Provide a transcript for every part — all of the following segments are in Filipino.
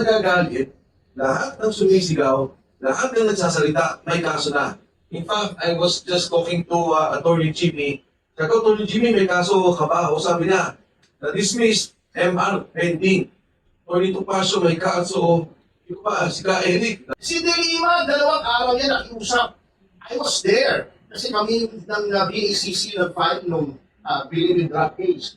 ng nagagalit, lahat ng sumisigaw, lahat ng nagsasalita, may kaso na. In fact, I was just talking to Attorney Jimmy. Sabi ko, Attorney Jimmy, may kaso ka ba? O sabi niya, na-dismiss, MR, pending. Attorney Topacio, may kaso. Yung pa, si Ka Eric. Si De Lima, 2 araw yan nakiusap. I was there. Kasi kami ng BACC nag-fight nung Billy with drug case.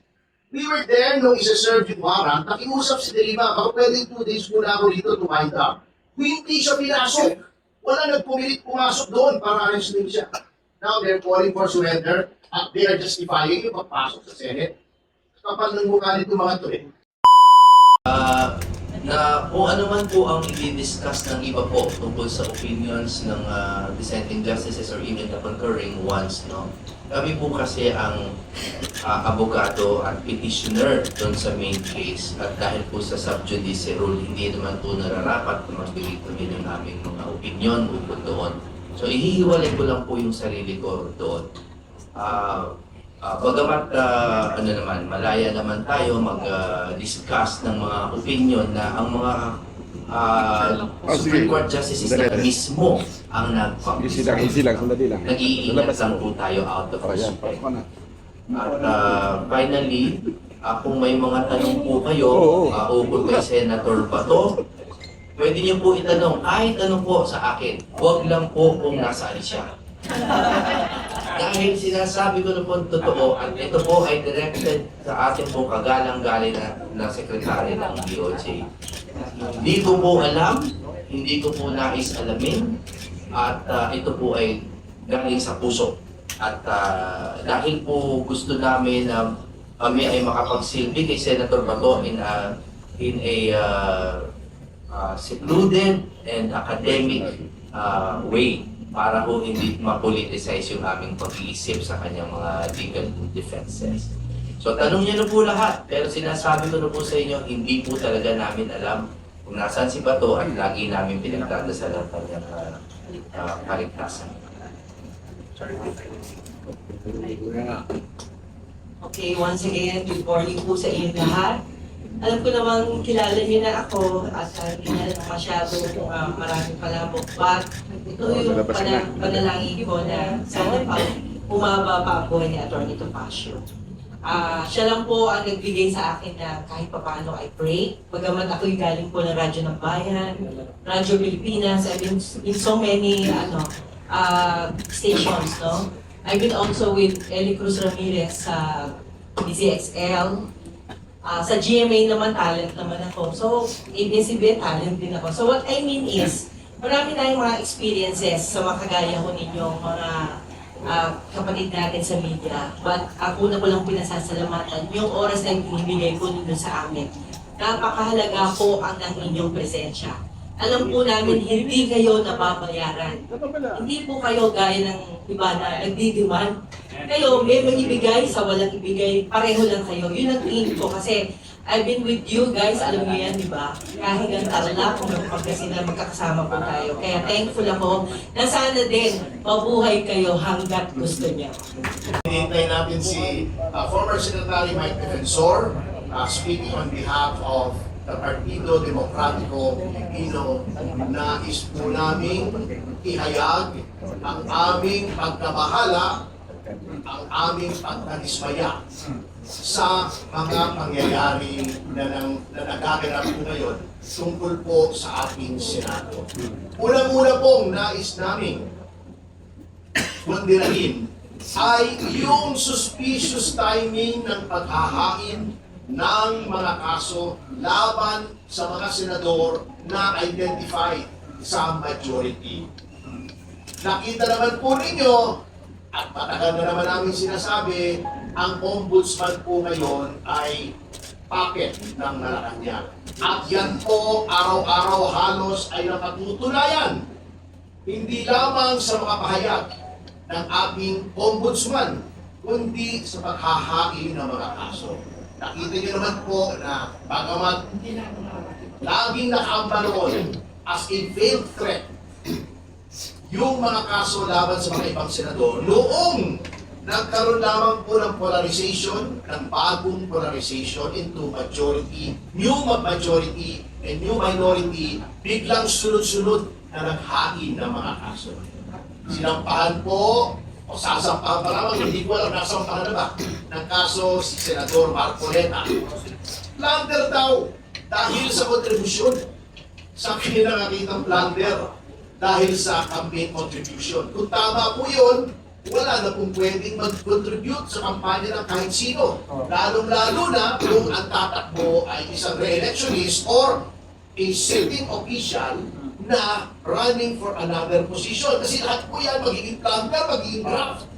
We were there nung isa-serve yung warrant. Nakiusap si De Lima, baka pwedeng 2 days muna ako dito to wind up. Hindi siya pinasok. Wala nagpumilit pumasok doon para arrestin siya. Now they're calling for surrender at they are justifying yung pagpasok sa Senate. Kapal ng mukha nito mga to eh. Na kung ano man po ang i-discuss ng iba po tungkol sa opinions ng dissenting justices or even the concurring ones, no? Kami po kasi ang abogado at petitioner doon sa main case at dahil po sa sub judice rule, hindi naman po nararapat na magbigay kami ng aming mga opinion ukol doon. So ihihiwalay ko lang po yung sarili ko doon. Bagamat ano naman, malaya naman tayo mag-discuss ng mga opinion na ang mga Supreme Court Justices na mismo ang Easy lang, sandali lang. nag-iingat lang po tayo out of respect. At finally, kung may mga tanong po kayo ukol kay Senator Bato, pwede niyo po itanong, tanong po sa akin. Huwag lang po kung nasaan siya. Dahil sinasabi ko na po totoo, at ito po ay directed sa ating po kagalang-galing na sekretary ng DOJ. Hindi ko po alam, hindi ko po nais alamin, at ito po ay galing sa puso. At dahil po gusto namin na kami ay makapagsilbi kay Senator Bato in a secluded and academic way, para ho hindi ma-politicize yung aming pag-iisip sa kanyang mga legal defenses. So tanong niyo na po lahat, pero sinasabi ko na po sa inyo, hindi po talaga namin alam kung nasaan si Bato at lagi namin pinagdadasalan ang kanyang kaligtasan. Okay, once again, good morning po sa inyo lahat. Alam ko namang kilala niyo na ako at hindi na masyado maraming palabok. But ito yung panalangin ko na sana pa umaba pa ang buhay ni Atty. Topacio. Siya lang po ang nagbigay sa akin na kahit papaano I pray. Bagamat ako'y galing po ng Radyo ng Bayan, Radyo Pilipinas, I've been in so many stations, no? I've been also with Eli Cruz Ramirez sa DZXL. Sa GMA naman, talent naman ako. So, ABS-CBN, talent din ako. So, what I mean is, marami tayong mga experiences sa mga kagaya ko ninyong mga kapatid natin sa media. But ako na ko lang pinasasalamatan yung oras na binibigay ko ninyo sa amin. Napakahalaga po ang inyong presensya. Alam po namin, hindi kayo nababayaran. Hindi po kayo gaya ng iba na nagdidiman. Kayo, may magbibigay sa walang ibigay, pareho lang kayo. Yun ang tingin ko kasi I've been with you guys, alam niyo yan, di ba? Kahit ang tarla, kung magkakasina, magkakasama po tayo. Kaya thankful ako na sana din mabuhay kayo hanggat gusto niya. Hinihintay natin si former Secretary Mike Defensor speaking on behalf of the Partido Demokratiko Pilipino. Nais po namin ihayag ang aming pagkabahala, ang aming pagkadismaya sa mga pangyayari na nagaganap po ngayon tungkol po sa ating Senado. Unang-una pong nais namin mundirahin ay yung suspicious timing ng paghahain ng mga kaso laban sa mga senador na identified sa majority. Nakita naman po ninyo, at matagal na naman namin sinasabi, ang ombudsman po ngayon ay packet ng Malacanang. At yan po, araw-araw halos ay napatutunayan. Hindi lamang sa mga pahayag ng ating ombudsman, kundi sa paghahain ng mga kaso. Nakita niyo naman po na bagamat laging nakaambaloon as a veiled threat yung mga kaso laban sa mga ibang senador, noong nagkaroon lamang po ng polarization, ng bagong polarization into majority, new majority a new minority, biglang sunod-sunod na naghain ng mga kaso. Sinampahan po, o sasampahan pa lamang, hindi ko alam, nasampahan na ba, ng kaso si Senador Marcoleta. Plunder daw, dahil sa kontribusyon. Sa akin nakakitang plunder dahil sa campaign contribution. Kung tama po yun, wala na pong pwedeng mag-contribute sa kampanya ng kahit sino. Lalong-lalo na kung ang tatakbo ay isang re-electionist or a sitting official na running for another position. Kasi lahat po yan magiging plunder, magiging graft,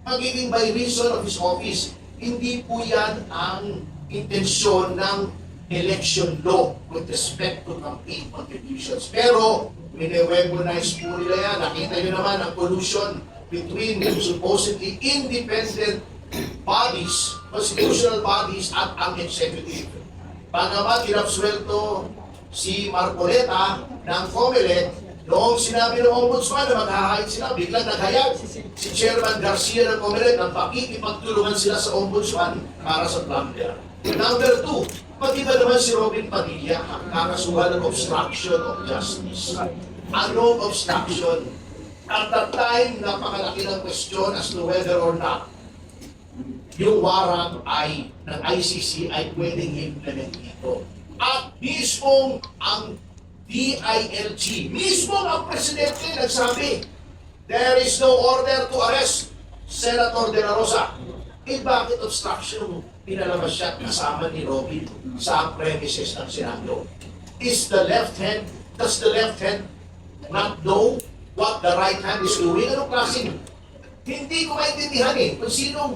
magiging by reason of his office. Hindi po yan ang intensyon ng election law with respect to campaign contributions. Pero, mine-weaponize po nila yan. Nakita nyo naman ang collusion between supposedly independent bodies, constitutional bodies at ang executive. Bagamat kinapswelto si Marcoleta ng COMELEC, noong sinabi ng ombudsman na maghahain sila, biglang naghayag si Chairman Garcia ng COMELEC ng pakikipagtulungan sila sa ombudsman para sa plunder. Number 2, pati ba naman si Robin Padilla kakasuhan ng obstruction of justice? Anong obstruction? At that time, napakalaki ng question as to whether or not yung warrant ay ng ICC ay pwedeng i-implement dito. At mismong ang DILG, mismong ang presidente nagsabi, there is no order to arrest Senator De La Rosa. Eh bakit obstruction pinalabas siya kasama ni Robin sa premises ng Senado? Does the left hand not know what the right hand is doing? Anong klaseng? Hindi ko maintindihan kung sinong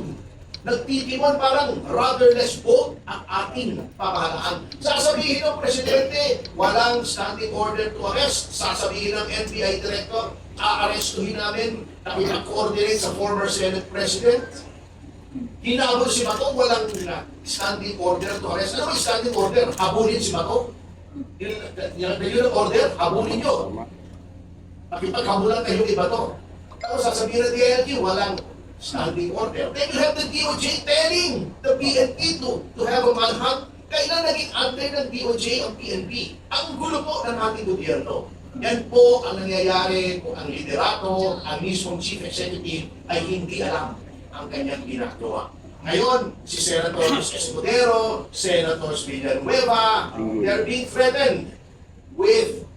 nagtitimon, parang rudderless boat ang ating pamahalaan. Sasabihin ng presidente, walang standing order to arrest. Sasabihin ng NBI director, aarestuhin namin, nakipag-coordinate sa former Senate President. Hinabol si Bato, walang standing order to arrest. Ano ba yung standing order? Habulin si Bato? Yun ang order, habulin nyo. Nakipaghabulan kayo kay Bato. Tapos sasabihin ng DILG, walang standing order. Then you have the DOJ telling the PNP to have a manhunt. Kailan naging under ng DOJ ang PNP? Ang gulo po ng ating gobyerno. Yan po ang nangyayari kung ang liderato, ang mismong chief executive ay hindi alam ang kanyang ginagawa. Ngayon, si Senator Escudero, Senator Villanueva, they're being threatened with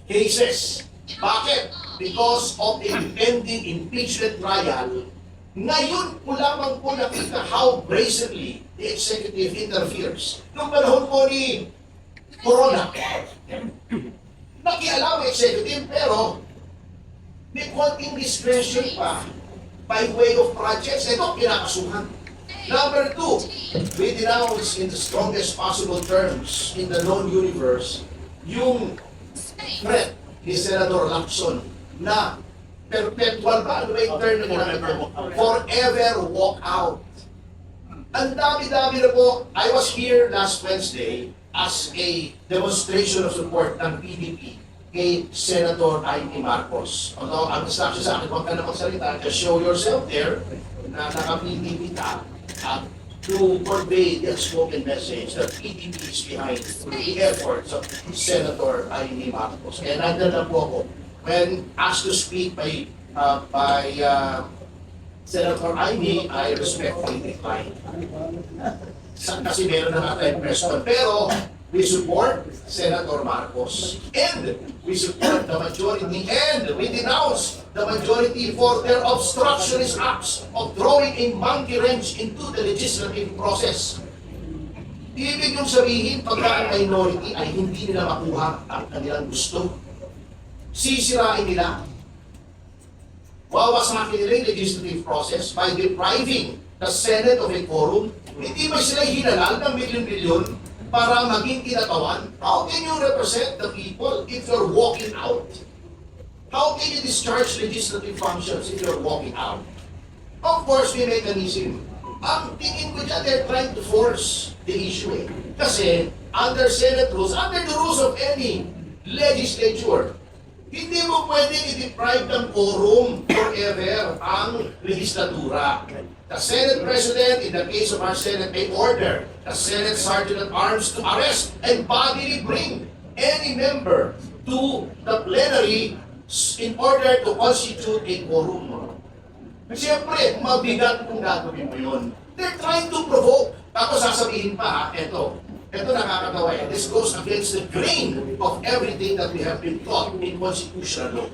cases. Bakit? Because of the pending impeachment trial. Ngayon po lamang po nakita how brazenly the executive interferes. Noong panahon po ni Corona, nakialam ang executive pero may konting discretion pa by way of projects. Ito, kinakasuhan. Number 2, we denounce in the strongest possible terms in the known universe yung threat ni Senator Lacson na perpetual ba? Ano ba yung term na forever walk out. Ang dami-dami na po. I was here last Wednesday as a demonstration of support ng PDP kay Senator Amy Marcos. Although ang instruction sa akin, huwag ka na magsalita, just show yourself there na naka-PDP ka at to convey the unspoken message that PDP is behind the efforts of Senator Amy Marcos. Kaya nandun na po ako. When asked to speak by Senator Amy, I respectfully declined. Kasi meron na nga tayong press con. Pero we support Senator Marcos. And we support the majority. And we denounce the majority for their obstructionist acts of throwing a monkey wrench into the legislative process. Ibig yung sabihin, pagka ang minority ay hindi nila makuha ang kanilang gusto, sisirain nila, wawasakin nila yung legislative process by depriving the Senate of a quorum. Hindi ba sila hinalal ng milyon-milyon para maging kinatawan? How can you represent the people if you're walking out? How can you discharge legislative functions if you're walking out? Of course, may mechanism. Ang tingin ko dyan, they're trying to force the issue Kasi under Senate rules, under the rules of any legislature, hindi mo pwedeng i-deprive ng quorum forever ang legislatura. The Senate President, in the case of our Senate, may order the Senate Sergeant at Arms to arrest and bodily bring any member to the plenary in order to constitute a quorum. Siyempre, mabigat kung gagawin mo yun. They're trying to provoke. Tapos sasabihin pa, eto nakakatawa eh. This goes against the grain of everything that we have been taught in constitutional law.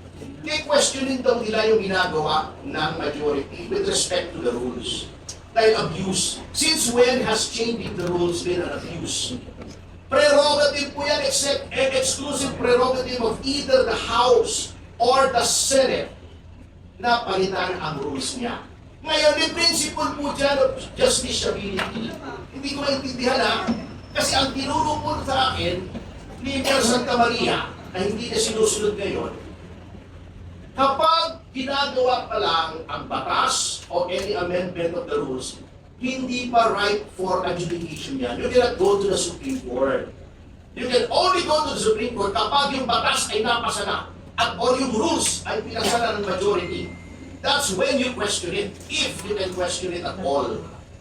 Kaya questionin daw nila yung ginagawa ng majority with respect to the rules. Dahil abuse. Since when has changing the rules been an abuse? Prerogative po yan, exclusive prerogative of either the House or the Senate na palitan ang rules niya. Ngayon, may principle po dyan of justiciability. Hindi ko maintindihan ha. Kasi ang tinuro po sa akin ni Mayor Santa Maria na hindi na sinusunod ngayon, kapag ginagawa pa lang ang batas o any amendment of the rules, hindi pa right for adjudication yan. You cannot go to the Supreme Court. You can only go to the Supreme Court kapag yung batas ay napasa na at or yung rules ay pinasana ng majority. That's when you question it, if you can question it at all.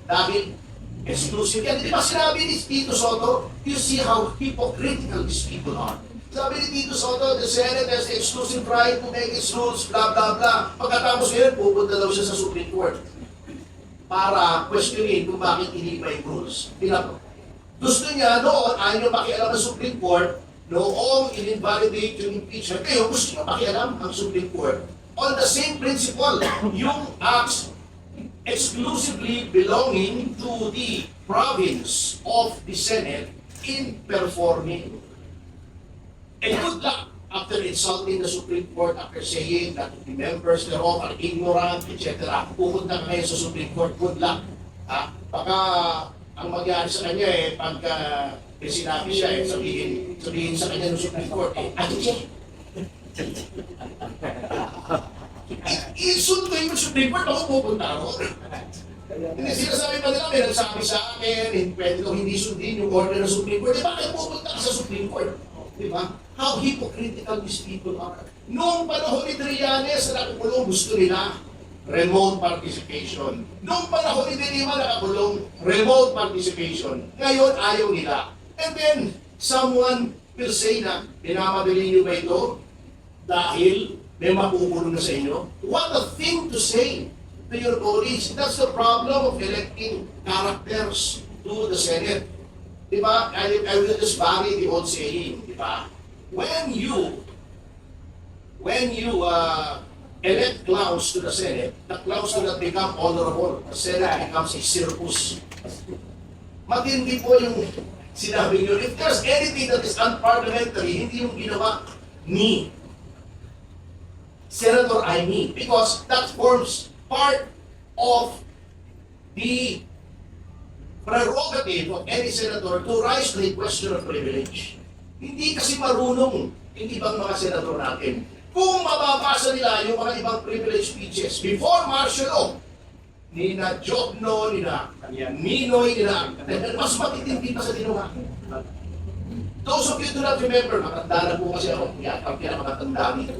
Dahil exclusive yan. Di ba sinabi ni Tito Soto, you see how hypocritical these people are. Sabi ni Tito Soto, the Senate has the exclusive right to make its rules, blah, blah, blah. Pagkatapos ngayon, pupunta daw siya sa Supreme Court para questionin kung bakit hindi pa yung rules. Gusto niya noon, ayaw niyo pakialam ng Supreme Court, noong in-invalidate yung impeachment, kayo gusto niyo pakialam ang Supreme Court. On the same principle, yung acts exclusively belonging to the province of the Senate in performing. And good luck after insulting the Supreme Court, after saying that the members thereof are ignorant, etc. Pupunta ka ngayon sa Supreme Court, good luck. Baka ang mangyari sa kanya pagka sinabi siya, sabihin sa kanya ng Supreme Court, isunod kayo ng Supreme Court, ako pupunta ako. Hindi, sinasabi pa nila, may nagsabi sa akin, pwede ko hindi sundin yung order ng Supreme Court. Bakit pupunta ka sa Supreme Court? Di ba? How hypocritical these people are. Noong panahon ni Trillanes na nakakulong, gusto nila remote participation. Noong panahon ni De Lima nakakulong, remote participation. Ngayon, ayaw nila. And then, someone will say na, pinamadali niyo ba ito? Dahil may makukulong na sa inyo? What a thing to say to your colleagues. That's the problem of electing characters to the Senate. Diba? I will just vary the old saying, diba? When you elect clowns to the Senate, the clowns do not become honorable. The Senate becomes a circus. Matindi po yung sinabi nyo. If there's anything that is unparliamentary, hindi yung ginawa ni Senator Aimee, because that forms part of the prerogative of any senator to rise to the question of privilege. Hindi kasi marunong yung ibang mga senador natin. Kung mababasa nila yung mga ibang privilege speeches before martial law, ni na Jokno, ni na Ninoy, ni na mas matitindi pa sa ginawa. Those of you do not remember, matanda na po kasi ako, ang pinakamatanda nito.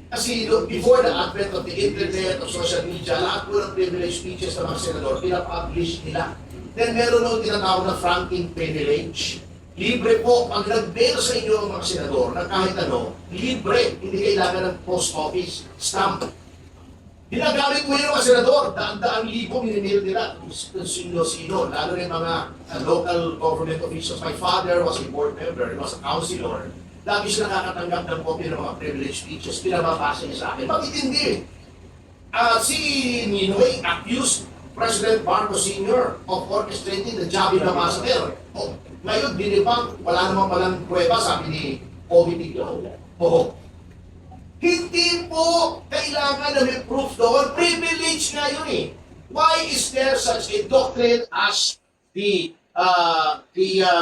Kasi before the advent of the internet, of social media, lahat po ng privilege speeches ng mga senador, pinapublish nila. Then meron nung tinatawag na franking privilege. Libre po, pag nag-mail sa inyo ang mga senador na kahit ano, libre, hindi kailangan ng post office, stamp. Ginagamit mo yun mga senador, daan-daang libo minimail nila kung sino-sino, lalo rin mga local government officials. My father was a board member, he was a councilor. Lagi siya nakakatanggap ng copy ng mga privilege speeches, pinababasa niya sa akin. Bakit hindi? Si Ninoy accused President Marcos Sr. of orchestrating the Javi massacre. Ngayon, dinibang, wala naman palang prueba, sabi ni OVP. Hindi po kailangan na may proof doon. Privilege nga yun eh. Why is there such a doctrine as the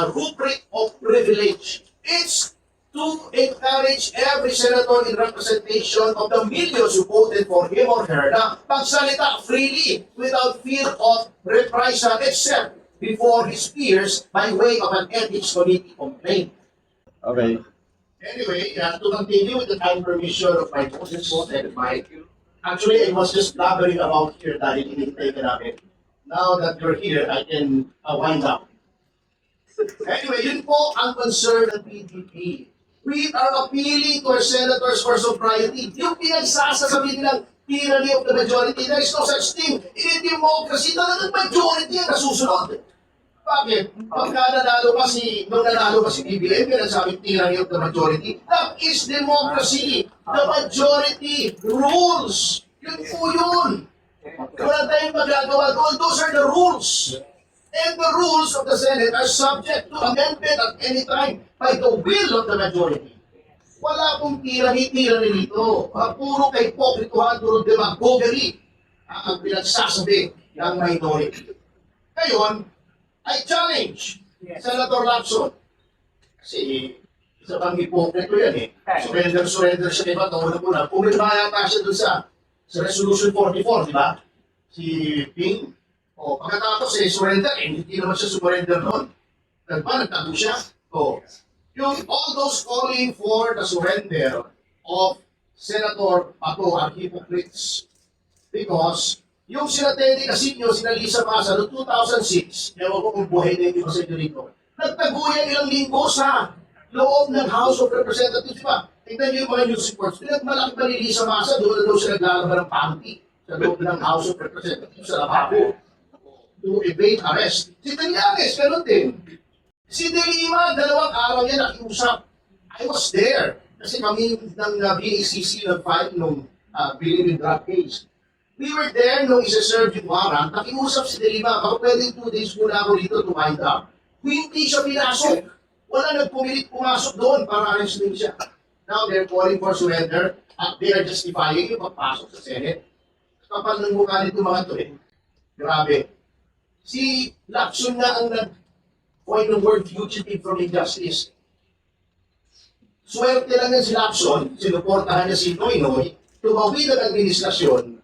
rubric of privilege? It's to encourage every senator in representation of the millions who voted for him or her na magsalita freely without fear of reprisal except before his peers by way of an ethics committee complaint. Okay. Anyway, to continue with the time permission of my opponent's vote and Mike, actually I was just blabbering about here dahil inintay ka namin. Now that you're here, I can wind up. Anyway, yun po ang concern ng PDP. We are appealing to our senators for sobriety. Yung pinagsasasabi nilang tyranny of the majority, there is no such thing. In a democracy, talagang majority ang nasusunod. Bakit? Pagka nung nanalo pa si BBM, pinasabing tyranny of the majority. That is democracy. The majority rules. Yun po yun. Wala tayong magagawa doon. Those are the rules. And the rules of the Senate are subject to amendment at any time by the will of the majority. Wala pong tyranny dito. Puro kay pokrituhan, puro demagoguery ang pinagsasabi ng minority. Ngayon, I challenge Senator Lacson. Kasi isa pang hipokrito yan eh. Surrender siya, diba? Taon na. Pumirma yata siya dun sa Resolution 44, di ba? Si Ping. O, pagkatapos surrender, hindi naman siya surrender noon. Nagtago siya. O, yung all those calling for the surrender of Senator Pato are hypocrites. Because yung sila Teddy Casino, sila Lisa Masa, noong 2006, ewan ko kung buhay na hindi pa sa inyo rito, nagtaguyan ilang linggo sa loob ng House of Representatives pa. Tingnan niyo yung mga news reports. Pinagmalaki pa ni Lisa Masa, doon na daw siya naglalaban ng panty sa loob ng House of Representatives sa Lababo to evade arrest. Si Delianes, ganun din. Si De Lima, 2 araw yan nakiusap. I was there. Kasi kami ng BACC nag-file nung billing with drug case. We were there nung isa-serve yung warrant. Nakiusap si De Lima, baka pwedeng 2 days muna ako dito to wind up. Hindi siya pinasok. Wala nagpumilit pumasok doon para arrestin siya. Now they're calling for surrender at they are justifying yung pagpasok sa Senate. Kapal ng mukha nito mga to eh. Grabe. Si Lacson nga ang nag-coin ng word fugitive from injustice. Swerte lang yan si Lacson, sinuportahan niya si Noynoy, tumawid ang administrasyon.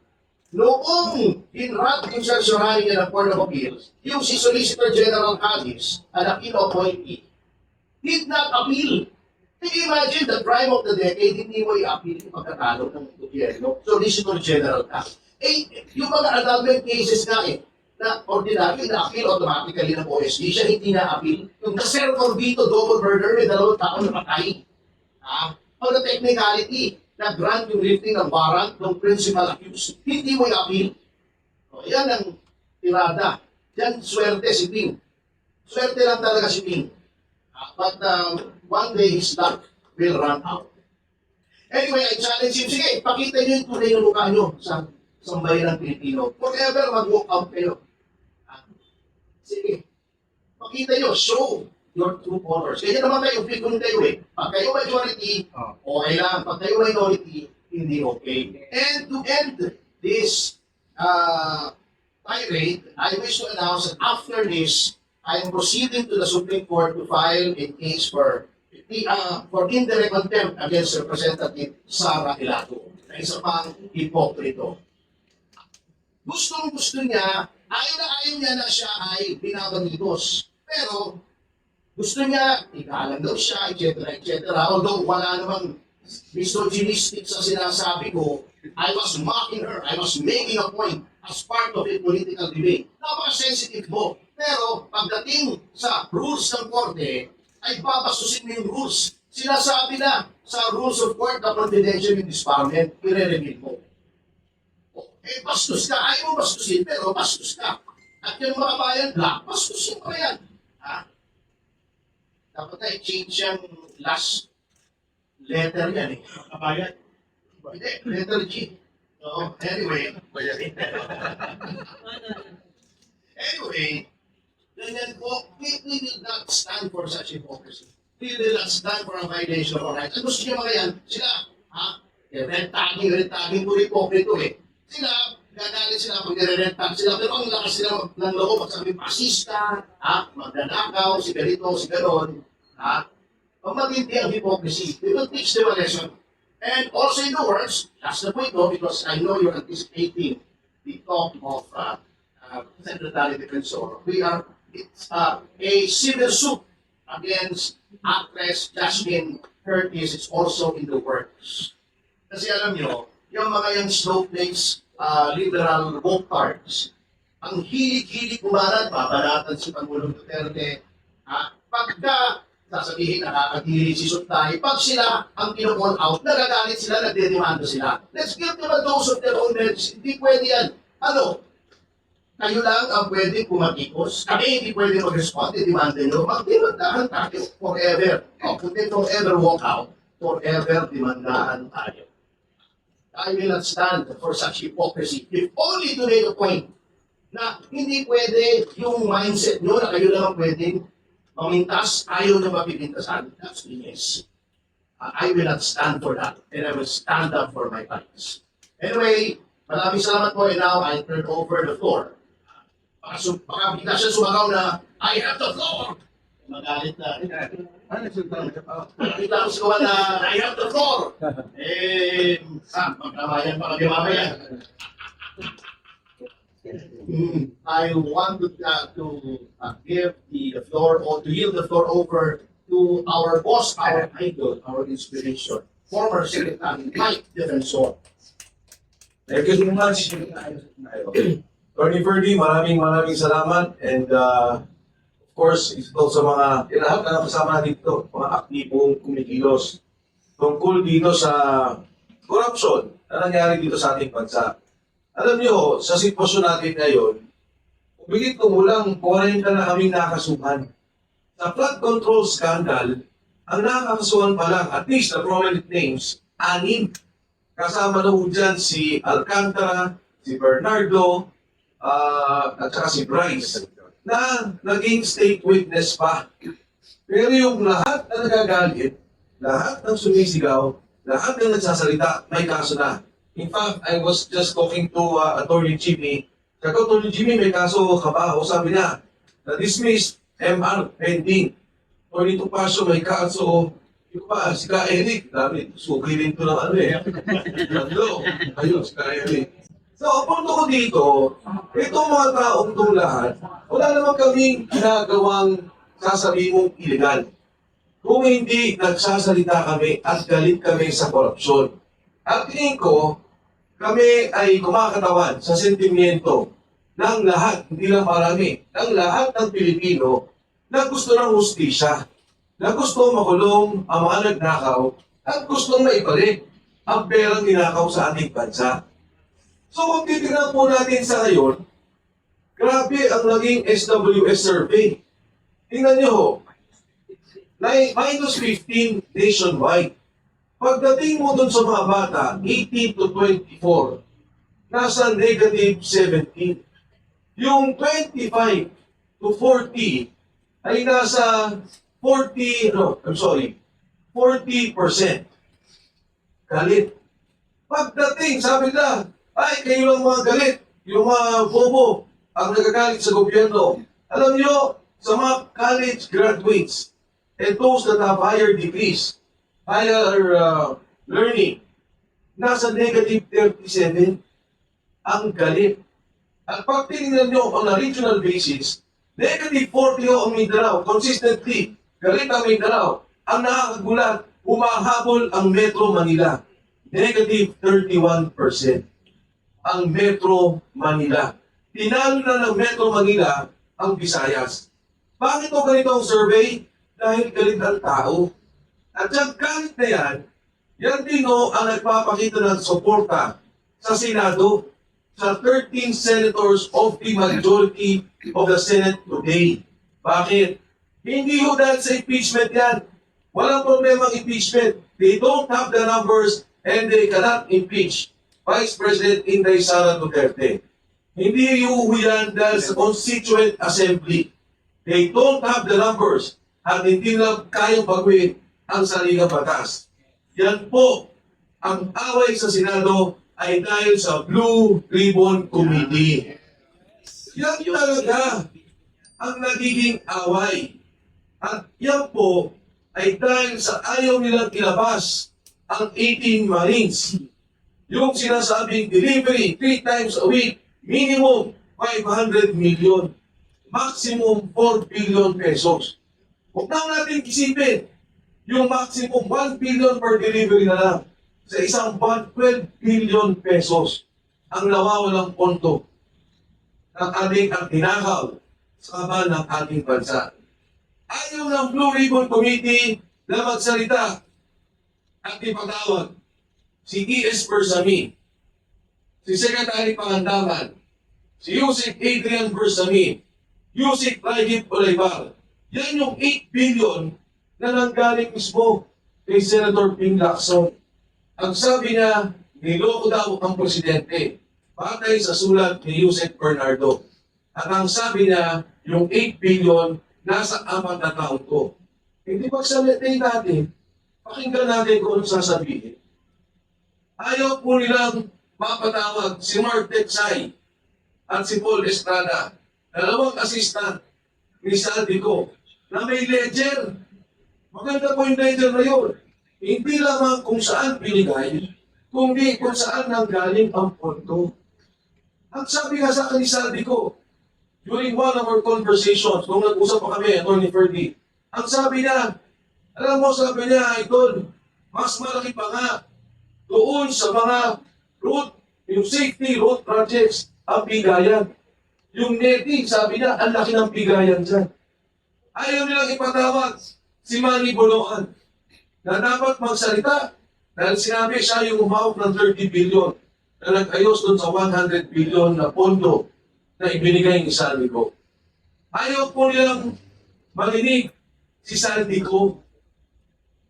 Noong hinrat yung sansyonari niya ng Court of Appeals, yung si Solicitor General Callis, an appeal appointee, did not appeal. Can you imagine the crime of the decade, hindi mo i-appeal yung pagkatalo ng gobyerno? Solicitor General Callis. Yung mga annulment cases nga na ordinary na-appeal automatically ng OSD, siya hindi na-appeal. Yung Casero Corbito double murder, may 2 taong napatay. On the technicality, na-grant yung lifting ng warrant ng principal accused, hindi mo i-appeal. Yan ang tirada. Yan, swerte si Ping. Swerte lang talaga si Ping. But one day his luck will run out. Anyway, I challenge him, sige, pakita niyo yung tunay na mukha niyo sa sambayan ng Pilipino. Forever mag-walk out kayo. Sige, pakita nyo, show your true colors. Kaya naman kayo, kung kayo pag kayo majority, okay lang. Pag kayo minority, hindi okay. And to end this tirade, I wish to announce that after this, I am proceeding to the Supreme Court to file a case for indirect contempt against Representative Sara Ilato, na isa pang hipokrito. Gustong-gusto niya, ayaw niya na siya ay binabangitos. Pero, gusto niya, ikalang daw siya, etc. Although wala namang misogynistic sa sinasabi ko, I was mocking her, I was making a point as part of a political debate. Napaka-sensitive mo. Pero, pagdating sa rules ng korte, ay babastusin mo yung rules. Sinasabi na sa rules of court na confidential in disbarment, i-reveal mo. Bastos ka. Ayaw mo bastusin, pero bastos ka. At yung mga bayan, black, bastusin pa yan. Dapat na i-change yung last letter yan eh. Kabayan. Hindi, letter G. So, anyway. Anyway, ganyan po, we will not stand for such hypocrisy. We will not stand for a violation of our rights. Ang gusto niya mga yan, sila, red tagging po hipokrito eh. Sila, gagalit sila pag nire-rent tag sila, pero ang lakas sila ng loob at sabi, pasista, magnanakaw, si ganito, si ganon, Pag matindi ang hypocrisy, we will teach them a lesson. And also in the words, that's the point though, because I know you're anticipating the talk of Secretary Defensor. It's a civil suit against actress Jasmine Curtis is also in the works. Kasi alam nyo, yung mga yung snowflakes, liberal vote cards, ang hilig-hilig kumalat, babalatan si Pangulong Duterte, Pagka sasabihin nakakatili si Suntay, pag sila ang kino-call out, nagagalit sila, nagdedemanda sila. Let's give them a dose of their own medicine. Hindi pwede yan. Ano? Kayo lang ang pwede pumatikos. Kami hindi pwede mag-respond. Demanda nyo. Magdemandahan tayo forever. O, kung di forever walk out, forever demandahan tayo. I will not stand for such hypocrisy. If only to make a point na hindi pwede yung mindset nyo na kayo lang ang pwedeng mamintas, ayaw na mapipintasan. That's genius. I will not stand for that. And I will stand up for my rights. Anyway, maraming salamat po. And now, I turn over the floor. Baka bigla siya sumagaw na, I have the floor! Magalit na. Bigla ko sigawa na, I have the floor! Magkamayan pa kami mamaya. I want to give the floor or to yield the floor over to our boss, our idol, our inspiration, former Secretary Mike Defensor. Thank you so much. Attorney Ferdy, maraming salamat. And of course, ito sa mga, lahat na kasama natin dito, mga aktibong kumikilos tungkol dito sa corruption na nangyari dito sa ating bansa. Alam niyo, sa sitwasyon natin ngayon, bigit kumulang 40 na kaming nakasuhan. Sa flood control scandal, ang nakakasuhan pa lang, at least the prominent names, 6. Kasama na ho dyan si Alcantara, si Bernardo, at saka si Bryce, na naging state witness pa. Pero yung lahat na nagagalit, lahat ng sumisigaw, lahat ng nagsasalita, may kaso na. In fact, I was just talking to Attorney Jimmy. Sabi ko, Attorney Jimmy, may kaso ka ba? O sabi niya, na-dismiss, MR, pending. Attorney Topacio, may kaso. Yung pa, si Ka Eric, dami, sukilin ko ng ano eh. Tatlo, ayun, si Ka Eric. So, ang punto ko dito, itong mga taong itong lahat, wala naman kaming ginagawang sasabihin mong illegal. Kung hindi nagsasalita kami at galit kami sa korupsyon. At tingin ko, kami ay kumakatawan sa sentimiento ng lahat, hindi lang marami, ng lahat ng Pilipino na gusto ng hustisya, na gusto makulong ang mga nagnakaw at gustong maibalik ang perang ninakaw sa ating bansa. So kung titignan po natin sa ngayon, grabe ang naging SWS survey. Tingnan niyo ho, minus 15 nationwide. Pagdating mo dun sa mga bata, 18 to 24, nasa negative 17. Yung 25 to 40 ay nasa 40%. Galit. Pagdating, sabi nila, ay, kayo lang mga galit, yung mga bobo, ang nagagalit sa gobyerno. Alam nyo, sa mga college graduates, and those that have higher degrees, higher learning, nasa negative 37, ang galit. At pag tinignan nyo on a regional basis, negative 40 ang Mindanao, consistently, galit ang Mindanao. Ang nakakagulat, humahabol ang Metro Manila, negative 31%. Ang Metro Manila. Tinalo na ng Metro Manila ang Visayas. Bakit o ganito ang survey? Dahil galit ang tao. At yung galit na yan din ang nagpapakita ng suporta sa Senado, sa 13 senators of the majority of the Senate today. Bakit? Hindi ho dahil sa impeachment yan. Walang problemang impeachment. They don't have the numbers and they cannot impeach Vice President Inday Sara Duterte. Hindi ho yan dahil sa Constituent Assembly. They don't have the numbers at hindi nila kayang baguhin ang saligang batas. Yan po, ang away sa Senado ay dahil sa Blue Ribbon Committee. Yan talaga ang nagiging away. At yan po ay dahil sa ayaw nilang ilabas ang 18 Marines. Yung sinasabing delivery 3 times a week, minimum 500 million, maximum 4 billion pesos. Huwag na natin isipin, yung maximum 1 billion per delivery na lang. Sa isang buwan, 12 billion pesos ang nawawalang ponto ng ating ang tinakaw sa kaban ng ating bansa. Ayaw ng Blue Ribbon Committee na magsalita at ipatawag si E.S. Bersami, si Secretary Pangandaman, si Yusek Adrian Bersami, Yusek Raigip Olivar. Yan yung 8 billion na nanggaling mismo kay Senator Ping Lacson. Ang sabi niya, niloko daw ang presidente, batay sa sulat ni Yusek Bernardo. At ang sabi niya, yung 8 billion nasa 4 na taon ko. Hindi magsalitay natin, pakinggan natin kung anong sasabihin. Ayaw po nilang mapatawag si Mark Texay at si Paul Estrada, dalawang assistant ni Saldico, na may ledger. Maganda po yung ledger na yun. Hindi lamang kung saan binigay, kundi kung saan nanggaling ang pondo. Ang sabi nga sa akin ni Saldico, during one of our conversations, nung nag-usap pa kami, Atty. Ferdy, ang sabi niya, alam mo, sabi niya, Idol, mas malaki pa nga doon sa mga road, yung safety road projects, ang bigayan. Yung netting, sabi niya, ang laki ng bigayan dyan. Ayaw nilang ipatawag si Manny Boloan na dapat magsalita dahil sinabi siya yung umawak ng 30 billion na nag-ayos doon sa 100 billion na pondo na ibinigay ni Saldico. Ayaw po nilang marinig si Saldico.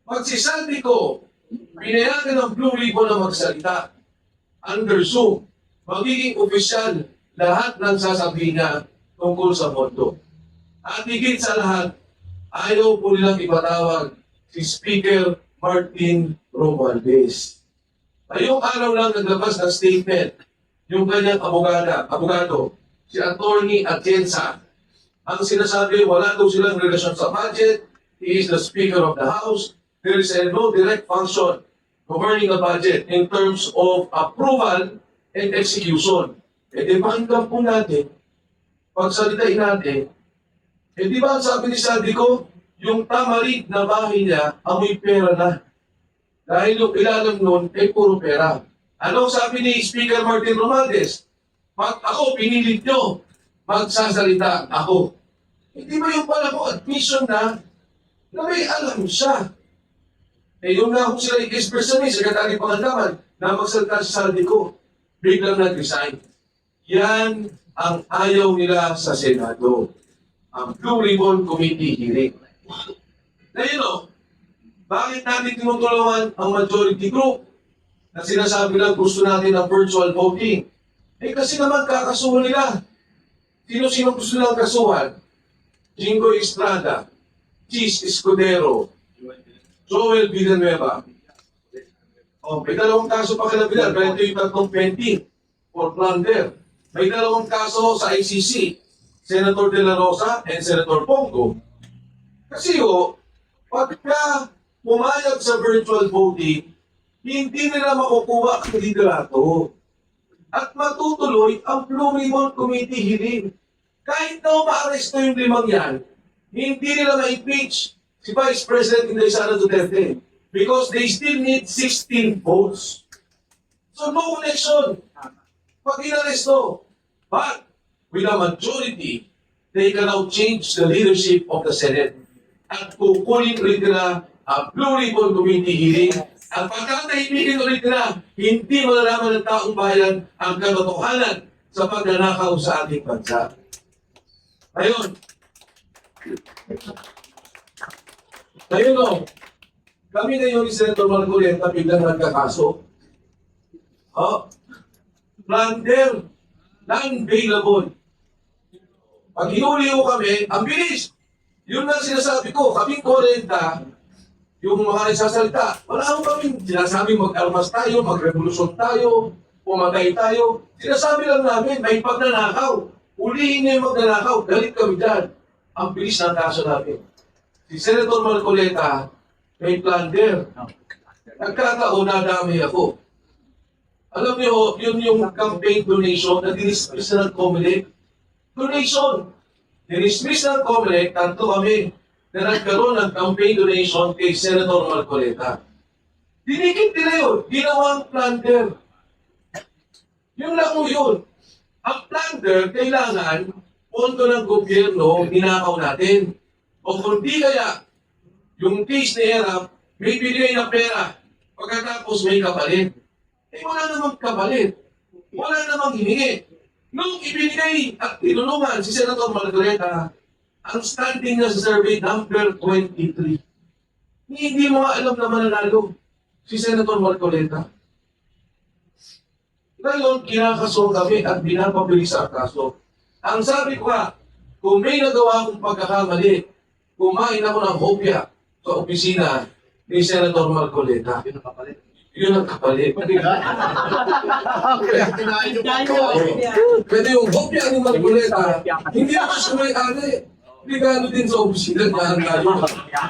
Pag si Saldico, pinayagan ng Blue Ribbon na magsalita under Zoom, magiging opisyal lahat ng sasabihin niya tungkol sa pondo. At higit sa lahat, ayaw po nilang ipatawag si Speaker Martin Romualdez. Ngayong araw lang naglabas ng statement yung kanyang abogado, si Atty. Atienza. Ang sinasabi, wala daw silang relasyon sa budget. He is the Speaker of the House. There is no direct function governing the budget in terms of approval and execution. E di pakinggan po natin, pagsalitain natin, eh di ba ang sabi ni Saldico, yung tamarid na bahay niya, amoy pera na. Dahil yung ilalim nun, ay puro pera. Anong sabi ni Speaker Martin Romualdez? Pag ako pinilit nyo, magsasalita ako. Hindi ba yung pala ko admission na may alam siya? Eh yung nga kung sila i-express sa Secretary Pangandaman, na magsalita sa Saldico, biglang nag-resign. Yan ang ayaw nila sa Senado. Ang Blue Ribbon Committee hearing. Ngayon o, bakit natin tinutulungan ang majority group na sinasabi lang gusto natin ng virtual voting? Eh kasi naman kakasuhan nila. Sino-sino gusto nilang kasuhan? Jingo Estrada, Cheese Escudero, Joel Villanueva. Oh, may dalawang kaso pa kila Villar, kaya ito yung tatlong pending for plunder. May dalawang kaso sa ICC, Senator De La Rosa and Senator Pongo. Kasi pagka pumayag sa virtual voting, hindi nila makukuha ang liderato. At matutuloy ang Blue Ribbon Committee hearing. Kahit na ma-aresto yung 5 yan, hindi nila ma-impeach si Vice President Inday Sara Duterte because they still need 16 votes. So no connection. Pag inaresto, but with a majority, they can now change the leadership of the Senate. At kukunin ulit nila ang Blue Ribbon Committee hearing. At pagkatahimikin ulit nila, hindi malalaman ng taong bayan ang katotohanan sa pagnanakaw sa ating bansa. Ngayon, kami ngayon ni Senator Marcoleta biglang nagkakaso. Plunder, non-bailable. Pag hinuli ko kami, ang bilis. Yun na sinasabi ko, kaming 40, yung mga nagsasalita, wala akong kaming sinasabi mag-armas tayo, mag-revolusyon tayo, pumatay tayo. Sinasabi lang namin, may pagnanakaw. Ulihin niyo yung magnanakaw, galit kami dyan. Ang bilis ng kaso namin. Si Senator Marcoleta, may plunder. Nagkataon na dami ako. Alam niyo, yun yung campaign donation na dinismiss na ng COMELEC. Donation. Dinismiss ng COMELEC, tanto kami na nagkaroon ng campaign donation kay Senator Marcoleta. Dinikit nila yun. Ginawang plunder. Yun lang mo yun. Ang plunder, kailangan pondo ng gobyerno, ninakaw natin. O kung di kaya, yung case ni Erap, may binigay na pera, pagkatapos may kapalit. Eh wala namang kapalit. Wala namang hiningi. Nung ibinigay at tinulungan si Senator Marcoleta, ang standing niya sa survey number 23. Hindi mo nga alam na mananalo si Senator Marcoleta. Ngayon, kinakaso kami at binapabilis ang kaso. Ang sabi ko nga, kung may nagawa akong pagkakamali, kumain ako ng hopya sa opisina ni Senator Marcoleta. Yun ang kapalit. Kaya kinain yung Pwede yung hopya ni Marcoleta, hindi ako siya may-ari. Regalo din sa opisina niya ang galing.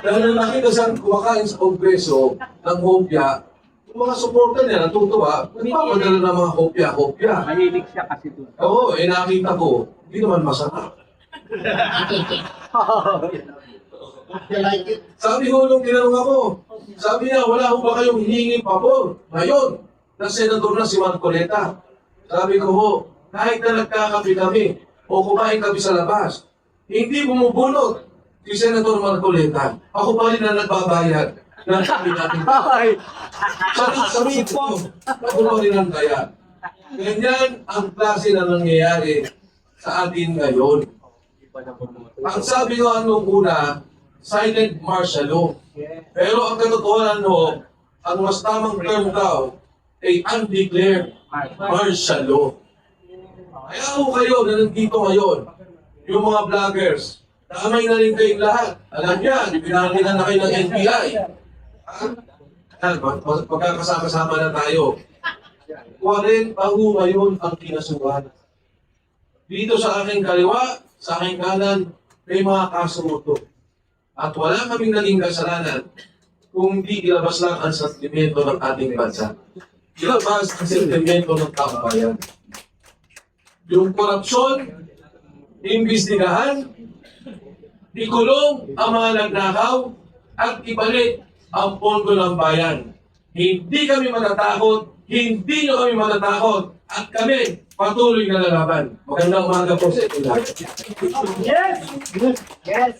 Dahil nung nakita siyang kumakain sa kongreso ng hopya, yung mga supporter niya natutuwa, nagpapadala ng mga hopya-hopya. Mahilig siya kasi doon. Oo, nakita ko, hindi naman masarap. I like it. Sabi ko nung tinanong ako, sabi niya, wala ko ba kayong hiningin pabor ngayon na senador na si Marcoleta? Sabi ko ho, kahit na nagkakape kami o kumain kami sa labas, hindi bumubunot si Senator Marcoleta. Ako pa rin na nagbabayad ng sabi natin. Sabi ko, ako pa rin ang kaya. Ganyan ang klase na nangyayari sa atin ngayon. Ang sabi ko nung una, silent martial law. Pero ang katotohanan no, ang mas tamang term daw ay undeclared martial law. Kaya ako kayo na nandito ngayon, yung mga vloggers, damay na rin kayong lahat. Alam yan, pinanginan na kayo ng NBI. Pagkakasama-sama na tayo. 40 ho ngayon ang kinasuhan. Dito sa aking kaliwa, sa aking kanan, may mga kaso to. At wala kaming naging kasalanan kung di ilabas lang ang sentimento ng ating bansa. Ilabas ang sentimento ng taong bayan. Yung korupsyon, imbestigahan, ikulong ang mga nagnakaw, at ibalik ang pondo ng bayan. Hindi kami matatakot, hindi nyo kami matatakot, at kami patuloy na lalaban. Magandang umaga po sa inyo lahat. Yes! Yes!